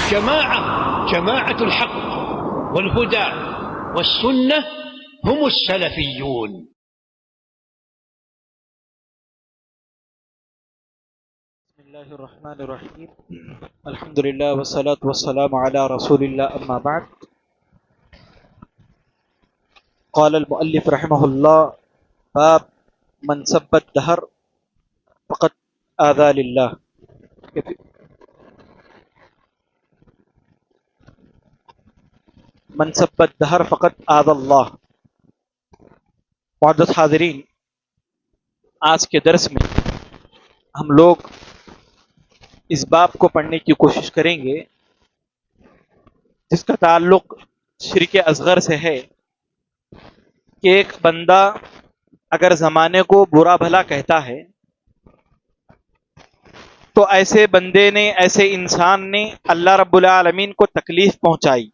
جماعة الحق والهدى والسنة هم السلفيون. بسم الله الرحمن الرحيم. الحمد لله والصلاة والسلام على رسول الله. أما بعد، قال المؤلف رحمه الله: باب من سب الدهر فقد آذى لله. من سب الدهر فقد آذى اللہ. معزز حاضرین، آج کے درس میں ہم لوگ اس باب کو پڑھنے کی کوشش کریں گے جس کا تعلق شرک اصغر سے ہے کہ ایک بندہ اگر زمانے کو برا بھلا کہتا ہے تو ایسے بندے نے، ایسے انسان نے اللہ رب العالمین کو تکلیف پہنچائی.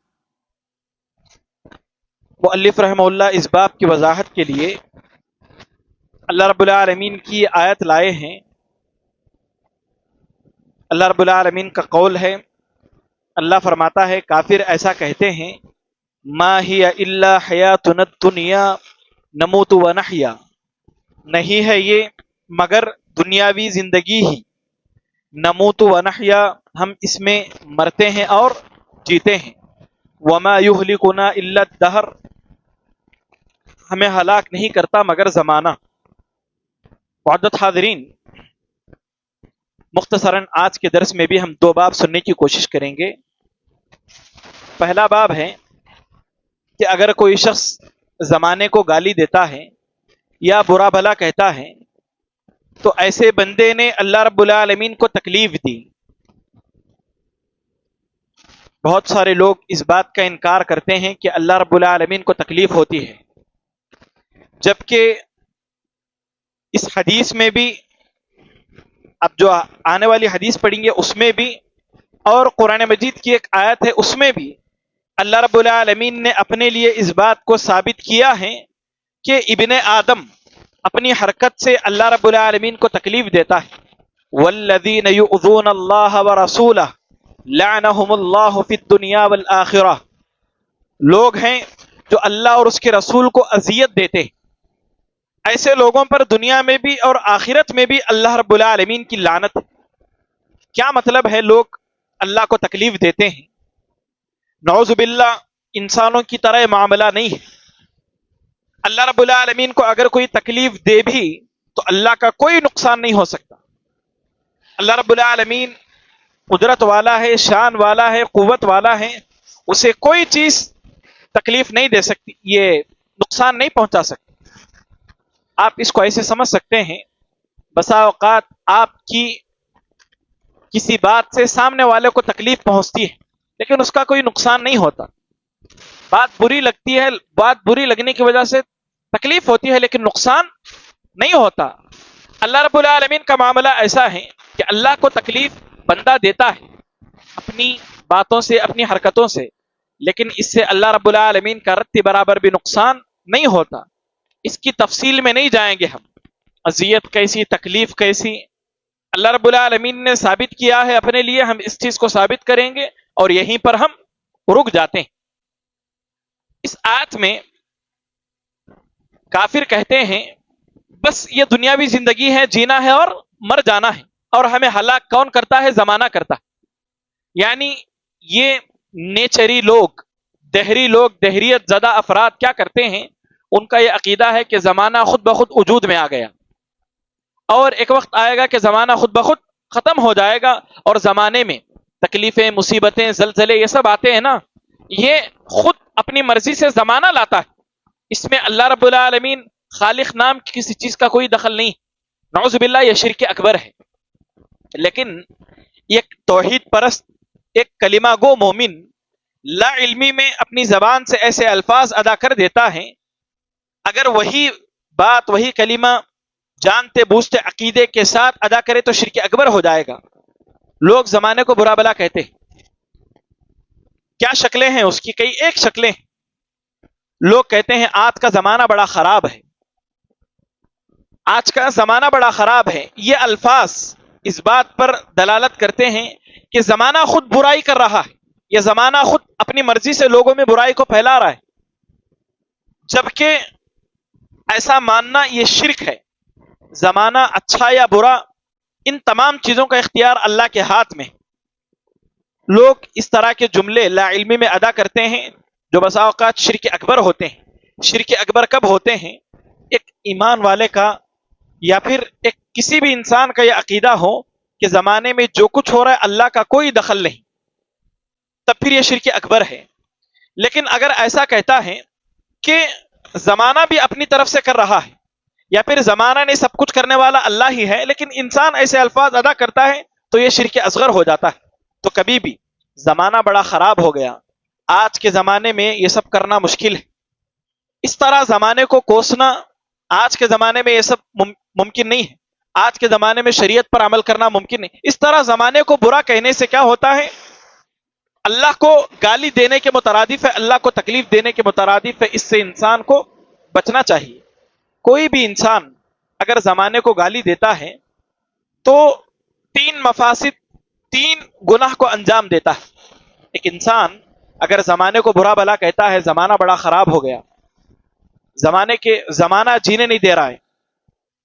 مؤلف رحمہ اللہ اس باب کی وضاحت کے لیے اللہ رب العالمین کی آیت لائے ہیں. اللہ رب العالمین کا قول ہے، اللہ فرماتا ہے کافر ایسا کہتے ہیں: ما ہی الا حیاتنا الدنیا نموت و نحیا، نہیں ہے یہ مگر دنیاوی زندگی ہی، نموت و نحیا، ہم اس میں مرتے ہیں اور جیتے ہیں، وما یہلکنا الا الدہر، ہمیں ہلاک نہیں کرتا مگر زمانہ. معزز حاضرین، مختصراً آج کے درس میں بھی ہم دو باب سننے کی کوشش کریں گے. پہلا باب ہے کہ اگر کوئی شخص زمانے کو گالی دیتا ہے یا برا بھلا کہتا ہے تو ایسے بندے نے اللہ رب العالمین کو تکلیف دی. بہت سارے لوگ اس بات کا انکار کرتے ہیں کہ اللہ رب العالمین کو تکلیف ہوتی ہے، جبکہ اس حدیث میں بھی، اب جو آنے والی حدیث پڑھیں گے اس میں بھی، اور قرآن مجید کی ایک آیت ہے اس میں بھی اللہ رب العالمین نے اپنے لیے اس بات کو ثابت کیا ہے کہ ابن آدم اپنی حرکت سے اللہ رب العالمین کو تکلیف دیتا ہے. والذین یؤذون اللہ ورسولہ لعنہم اللہ فی الدنیا والآخرہ، لوگ ہیں جو اللہ اور اس کے رسول کو اذیت دیتے ہیں، ایسے لوگوں پر دنیا میں بھی اور آخرت میں بھی اللہ رب العالمین کی لعنت ہے. کیا مطلب ہے لوگ اللہ کو تکلیف دیتے ہیں؟ نعوذ باللہ، انسانوں کی طرح معاملہ نہیں ہے. اللہ رب العالمین کو اگر کوئی تکلیف دے بھی تو اللہ کا کوئی نقصان نہیں ہو سکتا. اللہ رب العالمین قدرت والا ہے، شان والا ہے، قوت والا ہے، اسے کوئی چیز تکلیف نہیں دے سکتی، یہ نقصان نہیں پہنچا سکتی. آپ اس کو ایسے سمجھ سکتے ہیں، بسا اوقات آپ کی کسی بات سے سامنے والے کو تکلیف پہنچتی ہے لیکن اس کا کوئی نقصان نہیں ہوتا. بات بری لگتی ہے، بات بری لگنے کی وجہ سے تکلیف ہوتی ہے لیکن نقصان نہیں ہوتا. اللہ رب العالمین کا معاملہ ایسا ہے کہ اللہ کو تکلیف بندہ دیتا ہے اپنی باتوں سے، اپنی حرکتوں سے، لیکن اس سے اللہ رب العالمین کا رتی برابر بھی نقصان نہیں ہوتا. اس کی تفصیل میں نہیں جائیں گے ہم، اذیت کیسی، تکلیف کیسی، اللہ رب العالمین نے ثابت کیا ہے اپنے لیے، ہم اس چیز کو ثابت کریں گے اور یہیں پر ہم رک جاتے ہیں. اس آیت میں کافر کہتے ہیں بس یہ دنیاوی زندگی ہے، جینا ہے اور مر جانا ہے، اور ہمیں ہلاک کون کرتا ہے؟ زمانہ کرتا ہے. یعنی یہ نیچری لوگ، دہری لوگ، دہریت زدہ افراد کیا کرتے ہیں؟ ان کا یہ عقیدہ ہے کہ زمانہ خود بخود وجود میں آ گیا اور ایک وقت آئے گا کہ زمانہ خود بخود ختم ہو جائے گا، اور زمانے میں تکلیفیں، مصیبتیں، زلزلے یہ سب آتے ہیں نا، یہ خود اپنی مرضی سے زمانہ لاتا ہے. اس میں اللہ رب العالمین خالق نام کی کسی چیز کا کوئی دخل نہیں. نعوذ باللہ، یہ شرک اکبر ہے. لیکن ایک توحید پرست، ایک کلمہ گو مومن لا علمی میں اپنی زبان سے ایسے الفاظ ادا کر دیتا ہے، اگر وہی بات، وہی کلمہ جانتے بوجھتے عقیدے کے ساتھ ادا کرے تو شرک اکبر ہو جائے گا. لوگ زمانے کو برا بلا کہتے ہیں. کیا شکلیں ہیں اس کی؟ کئی ایک شکلیں. لوگ کہتے ہیں آج کا زمانہ بڑا خراب ہے، آج کا زمانہ بڑا خراب ہے. یہ الفاظ اس بات پر دلالت کرتے ہیں کہ زمانہ خود برائی کر رہا ہے. یہ زمانہ خود اپنی مرضی سے لوگوں میں برائی کو پھیلا رہا ہے، جبکہ ایسا ماننا یہ شرک ہے۔ زمانہ اچھا یا برا، ان تمام چیزوں کا اختیار اللہ کے ہاتھ میں۔ لوگ اس طرح کے جملے لا علمی میں ادا کرتے ہیں جو بسا اوقات شرک اکبر ہوتے ہیں۔ شرک اکبر کب ہوتے ہیں؟ ایک ایمان والے کا یا پھر ایک کسی بھی انسان کا یہ عقیدہ ہو کہ زمانے میں جو کچھ ہو رہا ہے اللہ کا کوئی دخل نہیں، تب پھر یہ شرک اکبر ہے۔ لیکن اگر ایسا کہتا ہے کہ زمانہ بھی اپنی طرف سے کر رہا ہے، یا پھر زمانہ نہیں سب کچھ کرنے والا اللہ ہی ہے، لیکن انسان ایسے الفاظ ادا کرتا ہے، تو یہ شرک اصغر ہو جاتا ہے۔ تو کبھی بھی زمانہ بڑا خراب ہو گیا، آج کے زمانے میں یہ سب کرنا مشکل ہے، اس طرح زمانے کو کوسنا آج کے زمانے میں یہ سب ممکن نہیں ہے، آج کے زمانے میں شریعت پر عمل کرنا ممکن نہیں۔ اس طرح زمانے کو برا کہنے سے کیا ہوتا ہے؟ اللہ کو گالی دینے کے مترادف ہے، اللہ کو تکلیف دینے کے مترادف ہے۔ اس سے انسان کو بچنا چاہیے۔ کوئی بھی انسان اگر زمانے کو گالی دیتا ہے تو تین مفاسد، تین گناہ کو انجام دیتا ہے۔ ایک انسان اگر زمانے کو برا بلا کہتا ہے، زمانہ بڑا خراب ہو گیا، زمانہ جینے نہیں دے رہا ہے،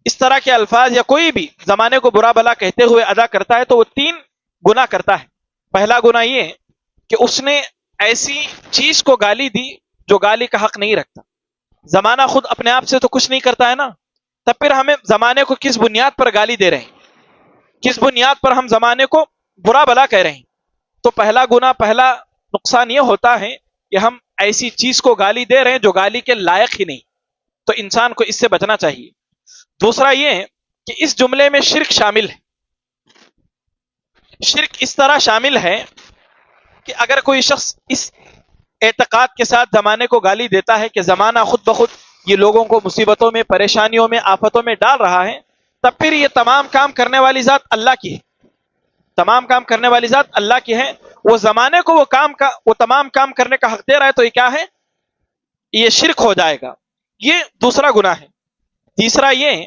اس طرح کے الفاظ یا کوئی بھی زمانے کو برا بلا کہتے ہوئے ادا کرتا ہے، تو وہ تین گناہ کرتا ہے۔ پہلا گناہ یہ کہ اس نے ایسی چیز کو گالی دی جو گالی کا حق نہیں رکھتا۔ زمانہ خود اپنے آپ سے تو کچھ نہیں کرتا ہے نا، تب پھر ہمیں زمانے کو کس بنیاد پر گالی دے رہے ہیں، کس بنیاد پر ہم زمانے کو برا بلا کہہ رہے ہیں؟ تو پہلا گناہ، پہلا نقصان یہ ہوتا ہے کہ ہم ایسی چیز کو گالی دے رہے ہیں جو گالی کے لائق ہی نہیں، تو انسان کو اس سے بچنا چاہیے۔ دوسرا یہ کہ اس جملے میں شرک شامل ہے۔ شرک اس طرح شامل ہے کہ اگر کوئی شخص اس اعتقاد کے ساتھ زمانے کو گالی دیتا ہے کہ زمانہ خود بخود یہ لوگوں کو مصیبتوں میں، پریشانیوں میں، آفتوں میں ڈال رہا ہے، تب پھر یہ تمام کام کرنے والی ذات اللہ کی ہے، تمام کام کرنے والی ذات اللہ کی ہے۔ وہ زمانے کو وہ تمام کام کرنے کا حق دے رہا ہے، تو یہ کیا ہے؟ یہ شرک ہو جائے گا۔ یہ دوسرا گناہ ہے۔ تیسرا یہ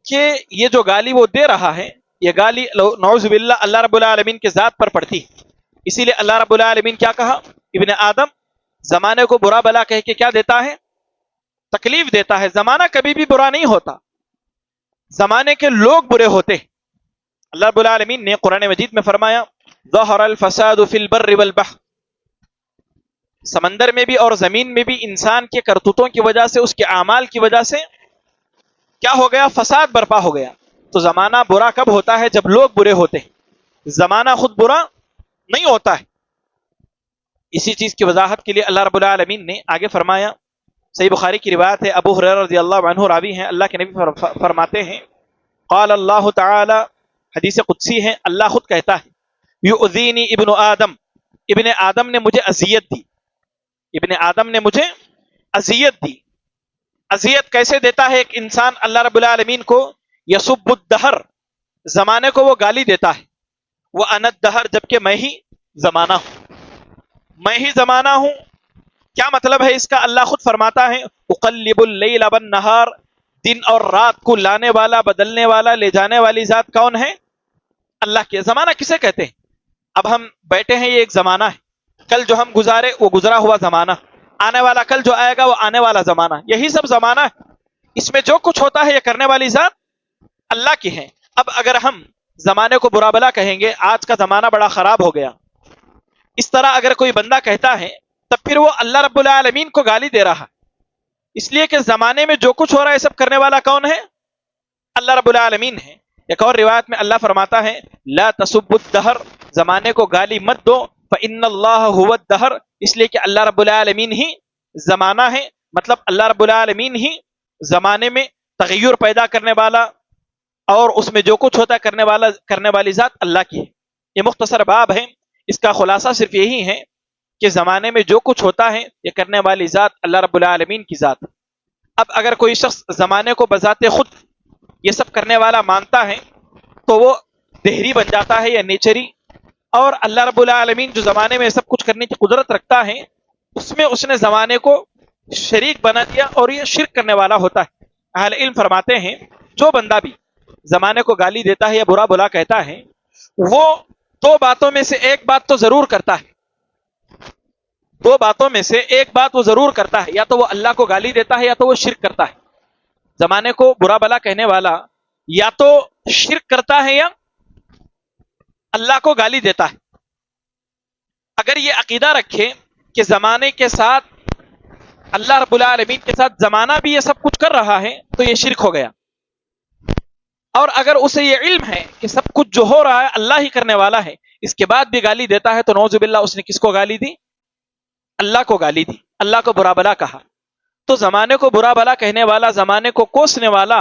کہ یہ جو گالی وہ دے رہا ہے، یہ گالی نعوذ باللہ اللہ رب العالمین کے ذات پر پڑتی ہے۔ اسی لیے اللہ رب العالمین کیا کہا؟ ابن آدم زمانے کو برا بلا کہہ کے کیا دیتا ہے؟ تکلیف دیتا ہے۔ زمانہ کبھی بھی برا نہیں ہوتا، زمانے کے لوگ برے ہوتے ہیں۔ اللہ رب العالمین نے قرآن مجید میں فرمایا ظہر الفساد فی البر والبحر، سمندر میں بھی اور زمین میں بھی انسان کے کرتوتوں کی وجہ سے، اس کے اعمال کی وجہ سے کیا ہو گیا؟ فساد برپا ہو گیا۔ تو زمانہ برا کب ہوتا ہے؟ جب لوگ برے ہوتے ہیں، زمانہ خود برا نہیں ہوتا ہے۔ اسی چیز کی وضاحت کے لیے اللہ رب العالمین نے آگے فرمایا، صحیح بخاری کی روایت ہے، ابو ہریرہ رضی اللہ عنہ راوی ہیں، اللہ کے نبی فرماتے ہیں قال اللہ تعالی، حدیث قدسی ہے، اللہ خود کہتا ہے یؤذینی ابن آدم، ابن آدم نے مجھے اذیت دی، ابن آدم نے مجھے اذیت دی۔ اذیت کیسے دیتا ہے ایک انسان اللہ رب العالمین کو؟ یسب الدہر، زمانے کو وہ گالی دیتا ہے، وَأَنَا الدَّهْرُ، جبکہ میں ہی زمانہ ہوں، میں ہی زمانہ ہوں۔ کیا مطلب ہے اس کا؟ اللہ خود فرماتا ہے اقلب اللیل والنہار، دن اور رات کو لانے والا، بدلنے والا، لے جانے والی ذات کون ہے؟ اللہ کے۔ زمانہ کسے کہتے ہیں؟ اب ہم بیٹھے ہیں، یہ ایک زمانہ ہے، کل جو ہم گزارے وہ گزرا ہوا زمانہ، آنے والا کل جو آئے گا وہ آنے والا زمانہ، یہی سب زمانہ ہے۔ اس میں جو کچھ ہوتا ہے یہ کرنے والی ذات اللہ کی ہے۔ اب اگر ہم زمانے کو برا بلا کہیں گے، آج کا زمانہ بڑا خراب ہو گیا، اس طرح اگر کوئی بندہ کہتا ہے، تب پھر وہ اللہ رب العالمین کو گالی دے رہا، اس لیے کہ زمانے میں جو کچھ ہو رہا ہے سب کرنے والا کون ہے؟ اللہ رب العالمین ہے۔ ایک اور روایت میں اللہ فرماتا ہے لا تسبوا الدہر، زمانے کو گالی مت دو، فإن اللہ هو الدہر، اس لیے کہ اللہ رب العالمین ہی زمانہ ہے، مطلب اللہ رب العالمین ہی زمانے میں تغیر پیدا کرنے والا، اور اس میں جو کچھ ہوتا ہے کرنے والی ذات اللہ کی ہے۔ یہ مختصر باب ہے، اس کا خلاصہ صرف یہی ہے کہ زمانے میں جو کچھ ہوتا ہے یہ کرنے والی ذات اللہ رب العالمین کی ذات۔ اب اگر کوئی شخص زمانے کو بذات خود یہ سب کرنے والا مانتا ہے تو وہ دہری بن جاتا ہے یا نیچری، اور اللہ رب العالمین جو زمانے میں سب کچھ کرنے کی قدرت رکھتا ہے اس میں اس نے زمانے کو شریک بنا دیا، اور یہ شرک کرنے والا ہوتا ہے۔ اہل علم فرماتے ہیں جو بندہ بھی زمانے کو گالی دیتا ہے یا برا بلا کہتا ہے، وہ دو باتوں میں سے ایک بات تو ضرور کرتا ہے، دو باتوں میں سے ایک بات وہ ضرور کرتا ہے، یا تو وہ اللہ کو گالی دیتا ہے یا تو وہ شرک کرتا ہے۔ زمانے کو برا بلا کہنے والا یا تو شرک کرتا ہے یا اللہ کو گالی دیتا ہے۔ اگر یہ عقیدہ رکھے کہ زمانے کے ساتھ اللہ رب العالمین کے ساتھ زمانہ بھی یہ سب کچھ کر رہا ہے تو یہ شرک ہو گیا، اور اگر اسے یہ علم ہے کہ سب کچھ جو ہو رہا ہے اللہ ہی کرنے والا ہے، اس کے بعد بھی گالی دیتا ہے تو نعوذ باللہ اس نے کس کو گالی دی؟ اللہ کو گالی دی، اللہ کو برا بلا کہا۔ تو زمانے کو برا بلا کہنے والا، زمانے کو کوسنے والا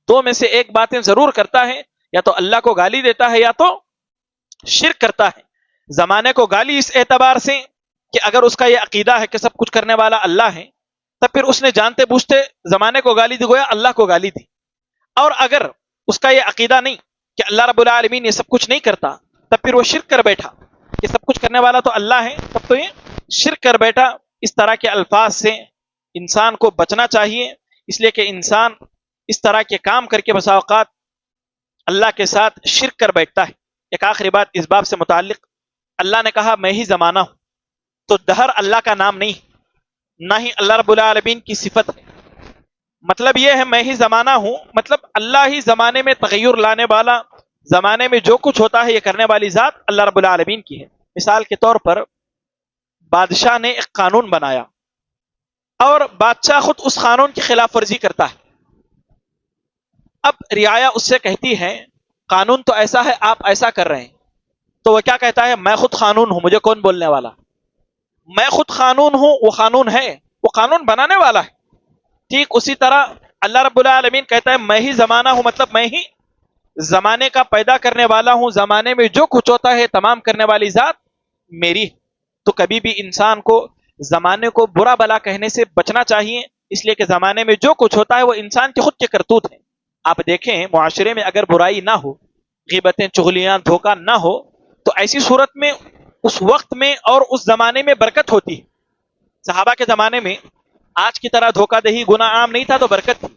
دو میں سے ایک باتیں ضرور کرتا ہے، یا تو اللہ کو گالی دیتا ہے یا تو شرک کرتا ہے۔ زمانے کو گالی اس اعتبار سے کہ اگر اس کا یہ عقیدہ ہے کہ سب کچھ کرنے والا اللہ ہے، تب پھر اس نے جانتے بوجھتے زمانے کو گالی دی، گویا اللہ کو گالی دی۔ اور اگر اس کا یہ عقیدہ نہیں کہ اللہ رب العالمین یہ سب کچھ نہیں کرتا، تب پھر وہ شرک کر بیٹھا کہ سب کچھ کرنے والا تو اللہ ہے، تب تو یہ شرک کر بیٹھا۔ اس طرح کے الفاظ سے انسان کو بچنا چاہیے، اس لیے کہ انسان اس طرح کے کام کر کے بسا اوقات اللہ کے ساتھ شرک کر بیٹھتا ہے۔ ایک آخری بات اس باب سے متعلق، اللہ نے کہا میں ہی زمانہ ہوں، تو دہر اللہ کا نام نہیں، نہ ہی اللہ رب العالمین کی صفت ہے۔ مطلب یہ ہے میں ہی زمانہ ہوں، مطلب اللہ ہی زمانے میں تغیر لانے والا، زمانے میں جو کچھ ہوتا ہے یہ کرنے والی ذات اللہ رب العالمین کی ہے۔ مثال کے طور پر بادشاہ نے ایک قانون بنایا اور بادشاہ خود اس قانون کی خلاف ورزی کرتا ہے۔ اب رعایا اس سے کہتی ہے قانون تو ایسا ہے، آپ ایسا کر رہے ہیں، تو وہ کیا کہتا ہے؟ میں خود قانون ہوں، مجھے کون بولنے والا؟ میں خود قانون ہوں، وہ قانون ہے، وہ قانون بنانے والا ہے۔ ٹھیک اسی طرح اللہ رب العالمین کہتا ہے میں ہی زمانہ ہوں، مطلب میں ہی زمانے کا پیدا کرنے والا ہوں، زمانے میں جو کچھ ہوتا ہے تمام کرنے والی ذات میری۔ تو کبھی بھی انسان کو زمانے کو برا بلا کہنے سے بچنا چاہیے، اس لیے کہ زمانے میں جو کچھ ہوتا ہے وہ انسان کے خود کے کرتوت ہیں۔ آپ دیکھیں معاشرے میں اگر برائی نہ ہو، غیبتیں چغلیاں دھوکہ نہ ہو، تو ایسی صورت میں اس وقت میں اور اس زمانے میں برکت ہوتی ہے۔ صحابہ کے زمانے میں آج کی طرح دھوکہ دہی گناہ عام نہیں تھا تو برکت تھی۔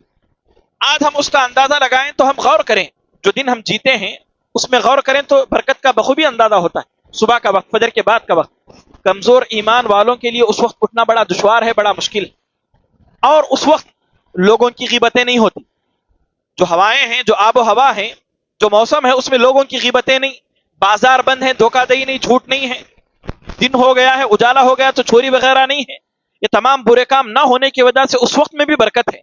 آج ہم اس کا اندازہ لگائیں تو ہم غور کریں، جو دن ہم جیتے ہیں اس میں غور کریں تو برکت کا بخوبی اندازہ ہوتا ہے۔ صبح کا وقت، فجر کے بعد کا وقت، کمزور ایمان والوں کے لیے اس وقت اٹھنا بڑا دشوار ہے، بڑا مشکل ہے، اور اس وقت لوگوں کی غیبتیں نہیں ہوتی۔ جو ہوائیں ہیں، جو آب و ہوا ہے، جو موسم ہے، اس میں لوگوں کی غیبتیں نہیں، بازار بند ہے، دھوکہ دہی نہیں، جھوٹ نہیں ہے، دن ہو گیا ہے، اجالا ہو گیا تو چوری وغیرہ نہیں ہے۔ یہ تمام برے کام نہ ہونے کی وجہ سے اس وقت میں بھی برکت ہے۔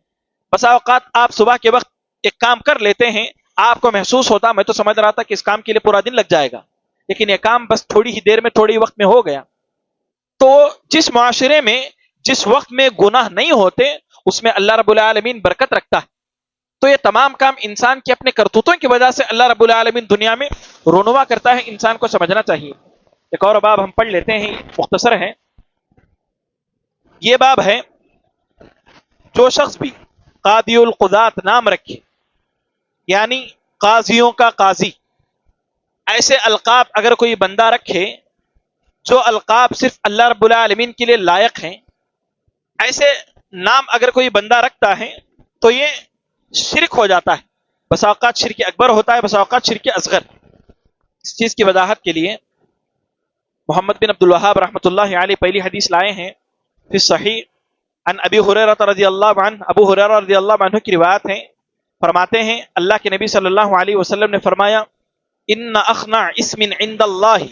بسا اوقات آپ صبح کے وقت ایک کام کر لیتے ہیں، آپ کو محسوس ہوتا میں تو سمجھ رہا تھا کہ اس کام کے لیے پورا دن لگ جائے گا، لیکن یہ کام بس تھوڑی ہی دیر میں، تھوڑی وقت میں ہو گیا۔ تو جس معاشرے میں جس وقت میں گناہ نہیں ہوتے اس میں اللہ رب العالمین برکت رکھتا ہے۔ تو یہ تمام کام انسان کے اپنے کرتوتوں کی وجہ سے اللہ رب العالمین دنیا میں رونما کرتا ہے، انسان کو سمجھنا چاہیے۔ ایک اور باب ہم پڑھ لیتے ہیں، مختصر ہے۔ یہ باب ہے جو شخص بھی قاضی القضات نام رکھے، یعنی قاضیوں کا قاضی، ایسے القاب اگر کوئی بندہ رکھے جو القاب صرف اللہ رب العالمین کے لیے لائق ہیں، ایسے نام اگر کوئی بندہ رکھتا ہے تو یہ شرک ہو جاتا ہے۔ بسا اوقات شرک اکبر ہوتا ہے، بسا اوقات شرک اصغر۔ اس چیز کی وضاحت کے لیے محمد بن عبد الوہاب رحمۃ اللہ علیہ پہلی حدیث لائے ہیں فی صحیح عن ابی ہریرہ رضی اللہ عنہ، ابو ہریرہ رضی اللہ عنہ کی روایت ہے، فرماتے ہیں اللہ کے نبی صلی اللہ علیہ وسلم نے فرمایا ان اخنع اسم عند اللہ،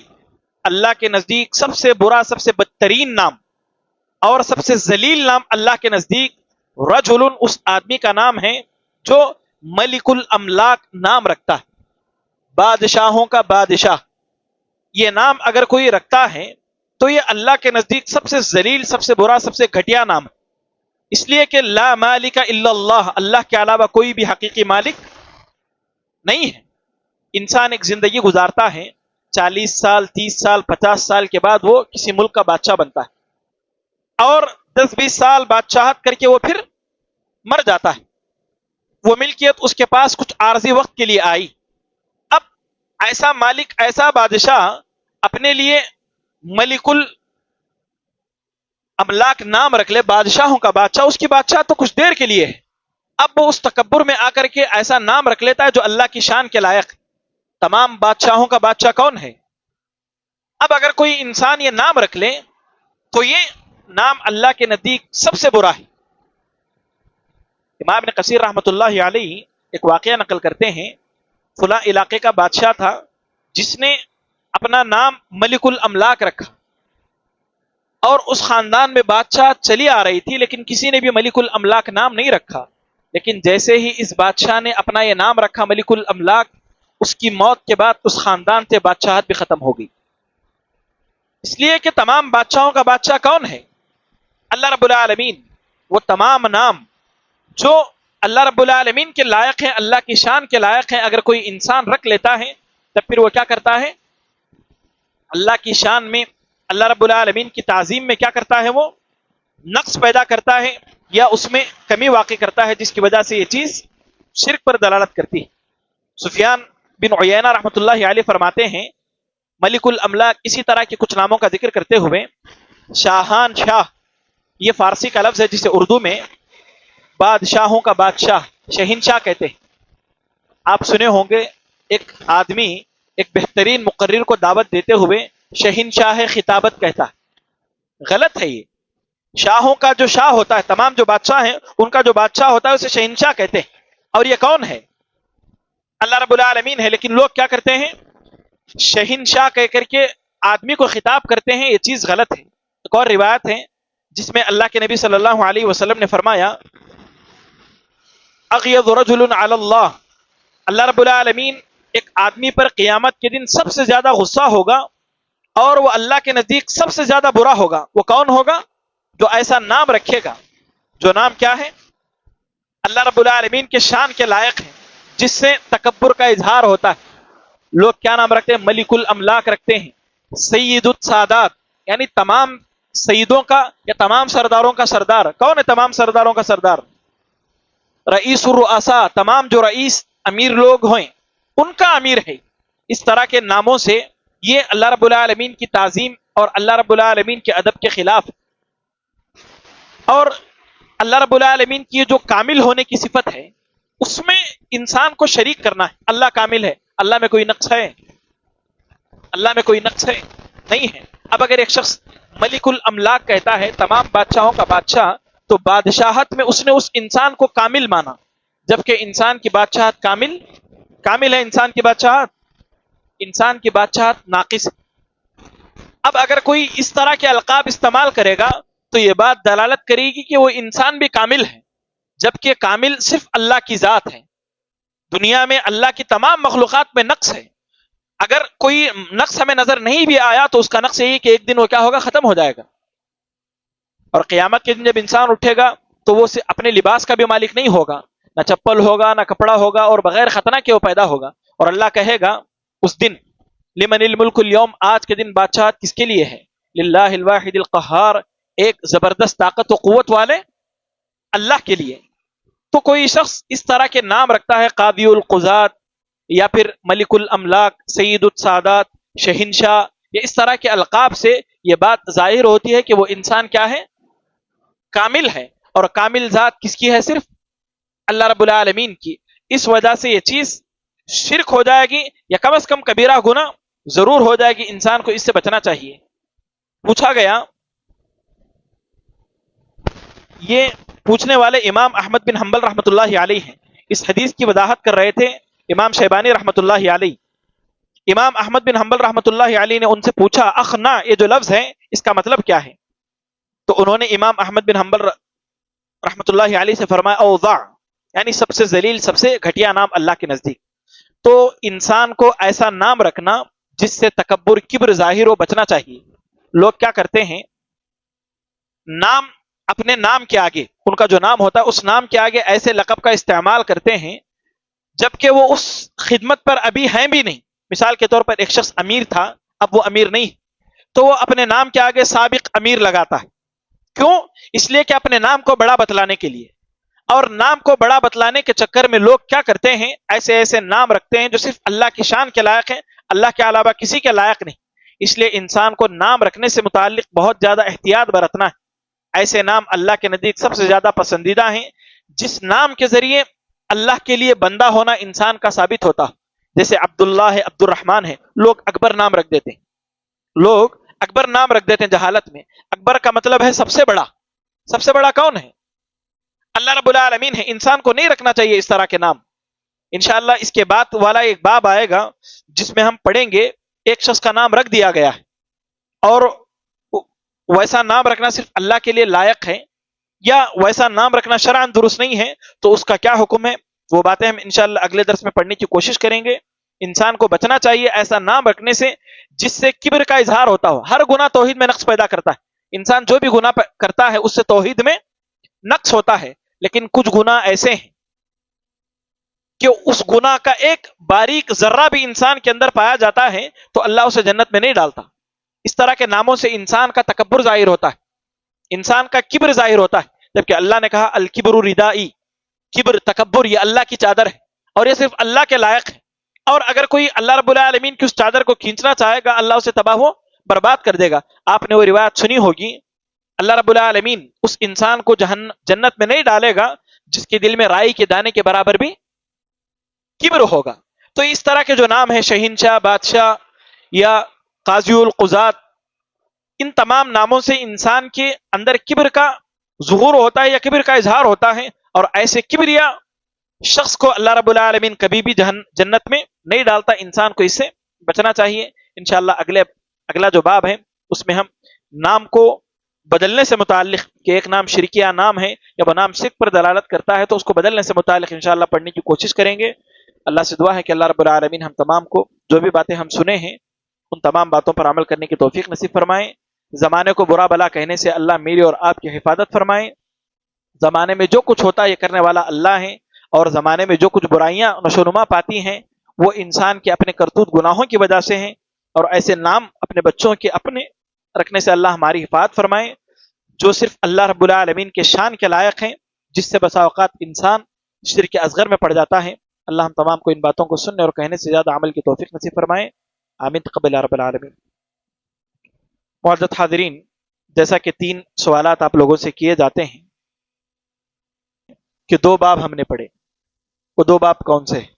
اللہ کے نزدیک سب سے برا، سب سے بدترین نام اور سب سے ذلیل نام اللہ کے نزدیک رجل، اس آدمی کا نام ہے جو ملک الاملاک نام رکھتا ہے، بادشاہوں کا بادشاہ۔ یہ نام اگر کوئی رکھتا ہے تو یہ اللہ کے نزدیک سب سے ذلیل، سب سے برا، سب سے گھٹیا نام ہے، اس لیے کہ لا مالک الا اللہ، اللہ کے علاوہ کوئی بھی حقیقی مالک نہیں ہے۔ انسان ایک زندگی گزارتا ہے، 40 سال، 30 سال، 50 سال کے بعد وہ کسی ملک کا بادشاہ بنتا ہے، اور 10-20 سال بادشاہت کر کے وہ پھر مر جاتا ہے۔ وہ ملکیت اس کے پاس کچھ عارضی وقت کے لیے آئی۔ اب ایسا مالک، ایسا بادشاہ اپنے لیے ملک الاملاک نام رکھ لے، بادشاہوں کا بادشاہ، اس کی بادشاہ تو کچھ دیر کے لیے ہے۔ اب وہ اس تکبر میں آ کر کے ایسا نام رکھ لیتا ہے جو اللہ کی شان کے لائق ہے۔ تمام بادشاہوں کا بادشاہ کون ہے؟ اب اگر کوئی انسان یہ نام رکھ لے تو یہ نام اللہ کے نزدیک سب سے برا ہے۔ امام ابن کثیر رحمۃ اللہ علیہ ایک واقعہ نقل کرتے ہیں، فلاں علاقے کا بادشاہ تھا جس نے اپنا نام ملک الاملاک رکھا، اور اس خاندان میں بادشاہ چلی آ رہی تھی لیکن کسی نے بھی ملک الاملاک نام نہیں رکھا، لیکن جیسے ہی اس بادشاہ نے اپنا یہ نام رکھا ملک الاملاک، اس کی موت کے بعد اس خاندان سے بادشاہت بھی ختم ہو گئی۔ اس لیے کہ تمام بادشاہوں کا بادشاہ کون ہے؟ اللہ رب العالمین۔ وہ تمام نام جو اللہ رب العالمین کے لائق ہیں، اللہ کی شان کے لائق ہیں، اگر کوئی انسان رکھ لیتا ہے تب پھر وہ کیا کرتا ہے؟ اللہ کی شان میں، اللہ رب العالمین کی تعظیم میں کیا کرتا ہے؟ وہ نقص پیدا کرتا ہے یا اس میں کمی واقع کرتا ہے، جس کی وجہ سے یہ چیز شرک پر دلالت کرتی ہے۔ سفیان بن عیینہ رحمۃ اللہ علیہ فرماتے ہیں، ملک الاملاک اسی طرح کے کچھ ناموں کا ذکر کرتے ہوئے، شاہان شاہ، یہ فارسی کا لفظ ہے جسے اردو میں بادشاہوں کا بادشاہ، شہنشاہ کہتے ہیں۔ آپ سنے ہوں گے ایک آدمی ایک بہترین مقرر کو دعوت دیتے ہوئے شہنشاہ خطابت کہتا ہے، غلط ہے یہ۔ شاہوں کا جو شاہ ہوتا ہے، تمام جو بادشاہ ہیں ان کا جو بادشاہ ہوتا ہے اسے شہنشاہ کہتے ہیں، اور یہ کون ہے؟ اللہ رب العالمین ہے، لیکن لوگ کیا کرتے ہیں؟ شہنشاہ کہہ کر کے آدمی کو خطاب کرتے ہیں، یہ چیز غلط ہے۔ ایک اور روایت ہے جس میں اللہ کے نبی صلی اللہ علیہ وسلم نے فرمایا، اغیظ رجل علی اللہ، اللہ رب العالمین ایک آدمی پر قیامت کے دن سب سے زیادہ غصہ ہوگا اور وہ اللہ کے نزدیک سب سے زیادہ برا ہوگا۔ وہ کون ہوگا؟ جو ایسا نام رکھے گا، جو نام کیا ہے؟ اللہ رب العالمین کے شان کے لائق ہے، جس سے تکبر کا اظہار ہوتا ہے۔ لوگ کیا نام رکھتے ہیں؟ ملک الاملاک رکھتے ہیں، سید السادات، یعنی تمام سیدوں کا یا تمام سرداروں کا سردار۔ کون ہے تمام سرداروں کا سردار؟ رئیس الرؤساء، تمام جو رئیس امیر لوگ ہیں ان کا امیر ہے۔ اس طرح کے ناموں سے یہ اللہ رب العالمین کی تعظیم اور اللہ رب العالمین کے ادب کے خلاف، اور اللہ رب العالمین کی جو کامل ہونے کی صفت ہے اس میں انسان کو شریک کرنا ہے۔ اللہ کامل ہے، اللہ میں کوئی نقص ہے؟ اللہ میں کوئی نقص ہے؟ نہیں ہے۔ اب اگر ایک شخص ملک الاملاک کہتا ہے، تمام بادشاہوں کا بادشاہ، تو بادشاہت میں اس نے اس انسان کو کامل مانا، جبکہ انسان کی بادشاہت کامل ہے۔ انسان کی بادشاہت ناقص ہے۔ اب اگر کوئی اس طرح کے القاب استعمال کرے گا تو یہ بات دلالت کرے گی کہ وہ انسان بھی کامل ہے، جبکہ کامل صرف اللہ کی ذات ہے۔ دنیا میں اللہ کی تمام مخلوقات میں نقص ہے، اگر کوئی نقص ہمیں نظر نہیں بھی آیا تو اس کا نقص یہی کہ ایک دن وہ کیا ہوگا؟ ختم ہو جائے گا۔ اور قیامت کے دن جب انسان اٹھے گا تو وہ اپنے لباس کا بھی مالک نہیں ہوگا، نہ چپل ہوگا نہ کپڑا ہوگا، اور بغیر ختنہ کے وہ پیدا ہوگا۔ اور اللہ کہے گا اس دن، لمن الملک اليوم، آج کے دن بادشاہت کس کے لیے ہے؟ للہ الواحد القہار، ایک زبردست طاقت و قوت والے اللہ کے لیے۔ تو کوئی شخص اس طرح کے نام رکھتا ہے، قاضی القضات یا پھر ملک الاملاک، سید السادات، شہنشاہ، یا اس طرح کے القاب سے یہ بات ظاہر ہوتی ہے کہ وہ انسان کیا ہے؟ کامل ہے، اور کامل ذات کس کی ہے؟ صرف اللہ رب العالمین کی۔ اس وجہ سے یہ چیز شرک ہو جائے گی، یا کم از کم کبیرہ گناہ ضرور ہو جائے گی، انسان کو اس سے بچنا چاہیے۔ پوچھا گیا، یہ پوچھنے والے امام احمد بن حنبل رحمۃ اللہ علیہ ہیں، اس حدیث کی وضاحت کر رہے تھے امام شیبانی رحمۃ اللہ علیہ۔ امام احمد بن حنبل رحمۃ اللہ علیہ نے ان سے پوچھا، اخنا، یہ جو لفظ ہے اس کا مطلب کیا ہے؟ تو انہوں نے امام احمد بن حنبل رحمۃ اللہ علیہ سے فرمایا، اوضاع، یعنی سب سے ذلیل، سب سے گھٹیا نام اللہ کے نزدیک۔ تو انسان کو ایسا نام رکھنا جس سے تکبر، کبر ظاہر ہو، بچنا چاہیے۔ لوگ کیا کرتے ہیں؟ نام، اپنے نام کے آگے، ان کا جو نام ہوتا ہے اس نام کے آگے ایسے لقب کا استعمال کرتے ہیں جبکہ وہ اس خدمت پر ابھی ہیں بھی نہیں۔ مثال کے طور پر ایک شخص امیر تھا، اب وہ امیر نہیں، تو وہ اپنے نام کے آگے سابق امیر لگاتا ہے۔ کیوں؟ اس لیے کہ اپنے نام کو بڑا بتلانے کے لیے۔ اور نام کو بڑا بتلانے کے چکر میں لوگ کیا کرتے ہیں؟ ایسے ایسے نام رکھتے ہیں جو صرف اللہ کی شان کے لائق ہیں، اللہ کے علاوہ کسی کے لائق نہیں۔ اس لیے انسان کو نام رکھنے سے متعلق بہت زیادہ احتیاط برتنا ہے۔ ایسے نام اللہ کے نزدیک سب سے زیادہ پسندیدہ ہیں جس نام کے ذریعے اللہ کے لیے بندہ ہونا انسان کا ثابت ہوتا، جیسے عبداللہ ہے، عبد الرحمن ہے، لوگ اکبر نام رکھ دیتے ہیں، لوگ اکبر نام رکھ دیتے ہیں جہالت میں. اکبر کا مطلب ہے سب سے بڑا. سب سے بڑا کون ہے؟ اللہ رب العالمین ہے. انسان کو نہیں رکھنا چاہیے اس طرح کے نام. انشاءاللہ اس کے بعد والا ایک باب آئے گا جس میں ہم پڑھیں گے ایک شخص کا نام رکھ دیا گیا ہے اور ویسا نام رکھنا صرف اللہ کے لیے لائق ہے یا ویسا نام رکھنا شرعاً درست نہیں ہے تو اس کا کیا حکم ہے. وہ باتیں ہم انشاءاللہ اگلے درس میں پڑھنے کی کوشش کریں گے. انسان کو بچنا چاہیے ایسا نام رکھنے سے جس سے کبر کا اظہار ہوتا ہو. ہر گناہ توحید میں نقص پیدا کرتا ہے. انسان جو بھی گناہ کرتا ہے اس سے توحید میں نقص ہوتا ہے. لیکن کچھ گناہ ایسے ہیں کہ اس گناہ کا ایک باریک ذرہ بھی انسان کے اندر پایا جاتا ہے تو اللہ اسے جنت میں نہیں ڈالتا. اس طرح کے ناموں سے انسان کا تکبر ظاہر ہوتا ہے, انسان کا کبر ظاہر ہوتا ہے. جبکہ اللہ نے کہا الکبر ردائی, کبر تکبر یہ اللہ کی چادر ہے اور یہ صرف اللہ کے لائق ہے. اور اگر کوئی اللہ رب العالمین کی اس چادر کو کھینچنا چاہے گا اللہ اسے تباہ و برباد کر دے گا. آپ نے وہ روایت سنی ہوگی, اللہ رب العالمین اس انسان کو جنت میں نہیں ڈالے گا جس کے دل میں رائی کے دانے کے برابر بھی کبر ہوگا. تو اس طرح کے جو نام ہیں شہنشاہ, بادشاہ یا قاضی القضات, ان تمام ناموں سے انسان کے اندر کبر کا ظہور ہوتا ہے یا کبر کا اظہار ہوتا ہے اور ایسے کبریا شخص کو اللہ رب العالمین کبھی بھی جنت میں نہیں ڈالتا. انسان کو اس سے بچنا چاہیے. انشاءاللہ اگلا جو باب ہے اس میں ہم نام کو بدلنے سے متعلق کہ ایک نام شرکیہ نام ہے یا وہ نام شرک پر دلالت کرتا ہے تو اس کو بدلنے سے متعلق انشاءاللہ پڑھنے کی کوشش کریں گے. اللہ سے دعا ہے کہ اللہ رب العالمین ہم تمام کو جو بھی باتیں ہم سنے ہیں ان تمام باتوں پر عمل کرنے کی توفیق نصیب فرمائیں. زمانے کو برا بلا کہنے سے اللہ میری اور آپ کی حفاظت فرمائیں. زمانے میں جو کچھ ہوتا ہے یہ کرنے والا اللہ ہے اور زمانے میں جو کچھ برائیاں نشوونما پاتی ہیں وہ انسان کے اپنے کرتوت گناہوں کی وجہ سے ہیں. اور ایسے نام اپنے بچوں کے اپنے رکھنے سے اللہ ہماری حفاظت فرمائے جو صرف اللہ رب العالمین کے شان کے لائق ہیں, جس سے بسا اوقات انسان شرک اصغر میں پڑ جاتا ہے. اللہ ہم تمام کو ان باتوں کو سننے اور کہنے سے زیادہ عمل کی توفیق نصیب فرمائے. آمین تقبل یا رب العالمین. معزز حاضرین, جیسا کہ 3 سوالات آپ لوگوں سے کیے جاتے ہیں کہ 2 باب ہم نے پڑھے, وہ 2 باب کون سے ہیں؟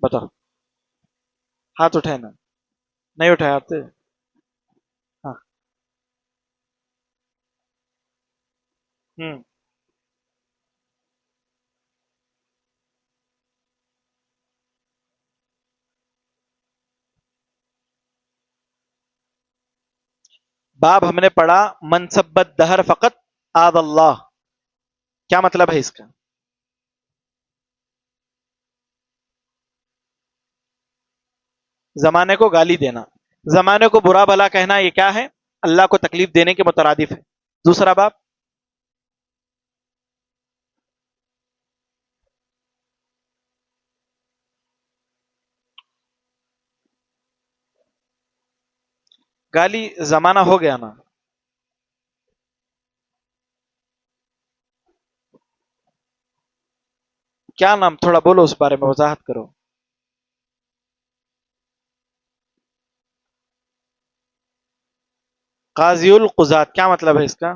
بتاؤ. ہاتھ اٹھائے نا, نہیں اٹھائے ہاتھ. ہاں. باب ہم نے پڑھا منصبت دہر فقط آد اللہ, کیا مطلب ہے اس کا؟ زمانے کو گالی دینا, زمانے کو برا بھلا کہنا, یہ کیا ہے؟ اللہ کو تکلیف دینے کے مترادف ہے. دوسرا باب گالی زمانہ ہو گیا نا. کیا نام, تھوڑا بولو اس بارے میں وضاحت کرو. قاضی القضات, کیا مطلب ہے اس کا؟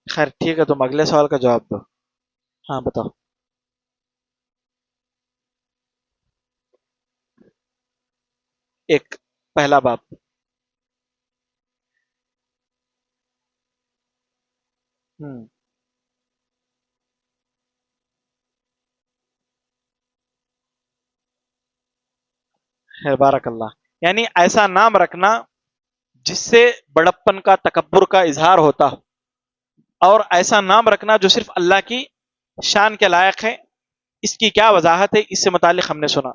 خیر ٹھیک ہے, تم اگلے سوال کا جواب دو. ہاں بتاؤ. ایک پہلا باب. بارک اللہ, یعنی ایسا نام رکھنا جس سے بڑپن کا تکبر کا اظہار ہوتا ہو, اور ایسا نام رکھنا جو صرف اللہ کی شان کے لائق ہے. اس کی کیا وضاحت ہے اس سے متعلق ہم نے سنا.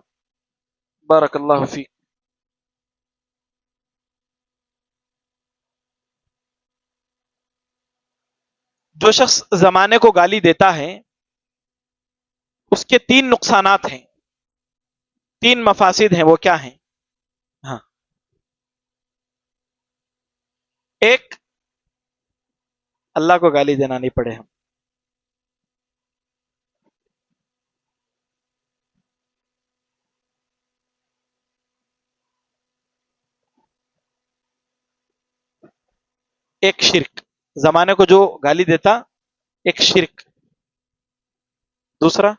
بارک اللہ فیک. جو شخص زمانے کو گالی دیتا ہے اس کے 3 نقصانات ہیں, 3 مفاسد ہیں. وہ کیا ہیں؟ ہاں. ایک, اللہ کو گالی دینا نہیں پڑے ہم. ایک شرک، زمانے کو جو گالی دیتا ایک شرک. دوسرا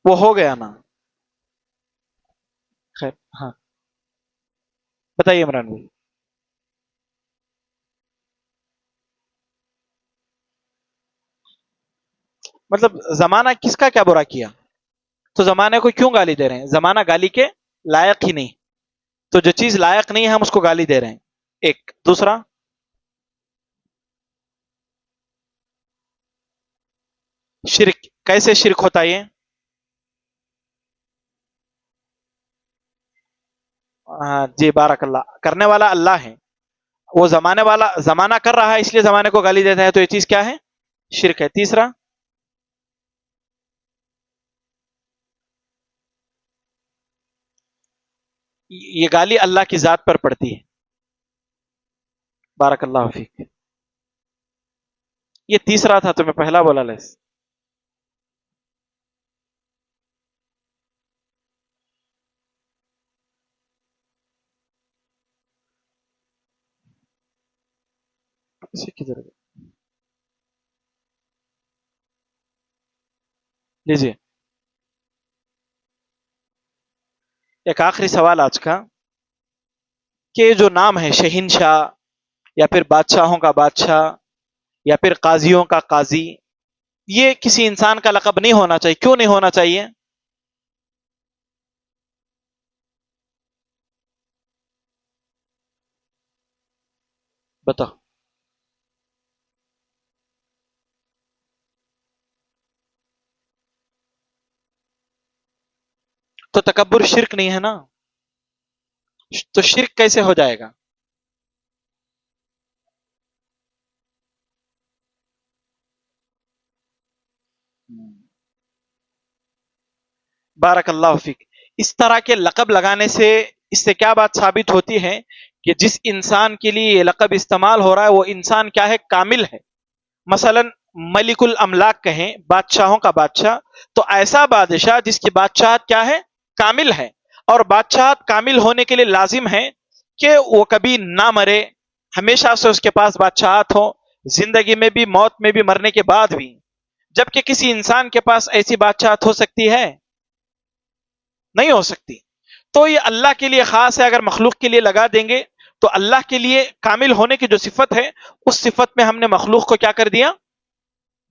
وہ ہو گیا نا. خیر ہاں بتائیے عمران بھائی. مطلب زمانہ کس کا کیا برا کیا؟ تو زمانے کو کیوں گالی دے رہے ہیں؟ زمانہ گالی کے لائق ہی نہیں. تو جو چیز لائق نہیں ہے ہم اس کو گالی دے رہے ہیں. ایک. دوسرا شرک. کیسے شرک ہوتا ہے یہ؟ جی بارک اللہ. کرنے والا اللہ ہے، وہ زمانے والا زمانہ کر رہا ہے اس لیے زمانے کو گالی دیتا ہے، تو یہ چیز کیا ہے؟ شرک ہے. تیسرا یہ گالی اللہ کی ذات پر پڑتی ہے. بارک اللہ فیک. یہ تیسرا تھا تو میں پہلا بولا لیس. اسی کی ضرورت لیجیے. ایک آخری سوال آج کا، کہ جو نام ہے شہنشاہ یا پھر بادشاہوں کا بادشاہ یا پھر قاضیوں کا قاضی، یہ کسی انسان کا لقب نہیں ہونا چاہیے. کیوں نہیں ہونا چاہیے؟ بتاؤ. تو تکبر شرک نہیں ہے نا، تو شرک کیسے ہو جائے گا؟ بارک اللہ فیک. اس طرح کے لقب لگانے سے اس سے کیا بات ثابت ہوتی ہے؟ کہ جس انسان کے لیے یہ لقب استعمال ہو رہا ہے وہ انسان کیا ہے؟ کامل ہے. مثلا ملک الاملاک کہیں، بادشاہوں کا بادشاہ، تو ایسا بادشاہ جس کی بادشاہت کیا ہے؟ کامل ہے. اور بادشاہت کامل ہونے کے لیے لازم ہے کہ وہ کبھی نہ مرے، ہمیشہ سے اس کے پاس بادشاہت ہو، زندگی میں بھی موت میں بھی مرنے کے بعد بھی. جبکہ کسی انسان کے پاس ایسی بادشاہت ہو سکتی ہے؟ نہیں ہو سکتی. تو یہ اللہ کے لیے خاص ہے. اگر مخلوق کے لیے لگا دیں گے تو اللہ کے لیے کامل ہونے کی جو صفت ہے اس صفت میں ہم نے مخلوق کو کیا کر دیا؟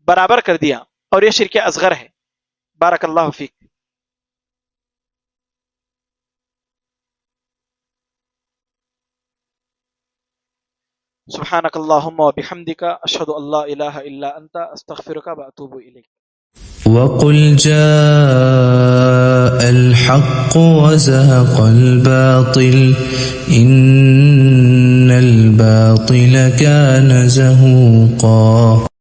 برابر کر دیا. اور یہ شرک اصغر ہے. بارک اللہ فیک. سبحانک اللہم و بحمدک، اشہد ان لا الہ الا انت، استغفرک و اتوب الیک. وقل جاء الحق وزهق الباطل إن الباطل كان زهوقا